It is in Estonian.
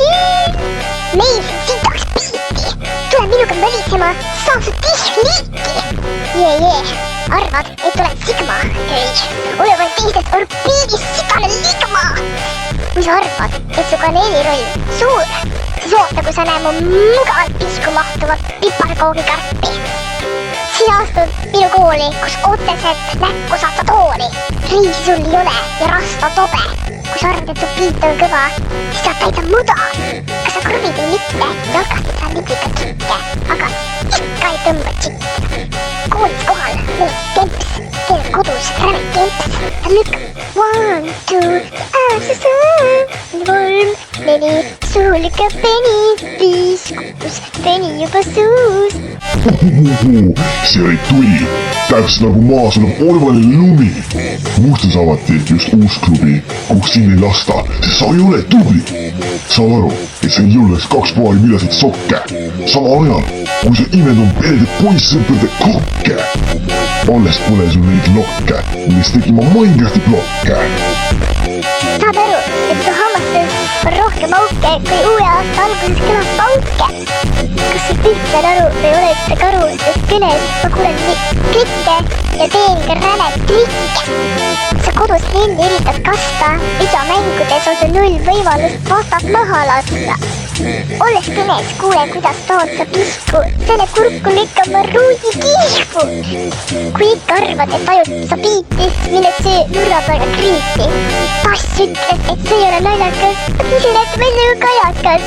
meil sitaks piiti. Tule minuga mölisema, saa su tihliiki. Jee, arvad, et oled sigma? Ei, ole vaid teistest orbiidis sigane ligma. Kui sa arvad, et su kaneeliroll suur, siis oota, kui sa näe mu mugavalt pisku mahtuvat piparkoogikarpi. Sina astud minu kooli, kus otseselt näkku saad sa tooli. Riisi sul ei ole ja rasva tobe. Kui sa arvad, et su piit on kõva, siis saad täida muda. Kas sa kruvid või mitte, jalgastid sa liblika kikke, aga ikka ei tõmba tšikke. Koolis kohal meil kemps, teil kodus räme kemps. Ta lükkab 1, 2, äärses 3, 4, suu lükkab peni, 5, 6, peni juba suus. See oli tuli, täpselt nagu maas olev orvaline lumi. Mustas avati just uus klubi, kus siin ei lasta, sest sa ei ole tubli. Saad aru, et sa ei julgeks 2 paari villaseid sokke. Sama ajal, kui sa imendud perede poissõprade kokke. Alles pole sul neid lokke, mis tegi ma Minecrafti blokke. Saad aru, et su hammastes on rohkem auke, kui uue aasta alguses kõlab pauke. Kas sa üldse aru või oled sa karu, sest kõnes ma kuulen klikke ja teen ka räme trikke. Sa kodus lilli üritad kasta, videomängudes on su 0 võimalust vastast maha lasta. Olles kõnes kuulen, kuidas tood sa pisku, selle kurku lükkab ma ruudi kihvu. Kui ikka arvad, et tajud sa biiti, mille söö nurra taga kriiti. Tass ütles, et see ei ole naljakas, ma küsin, et meil ju kajakas.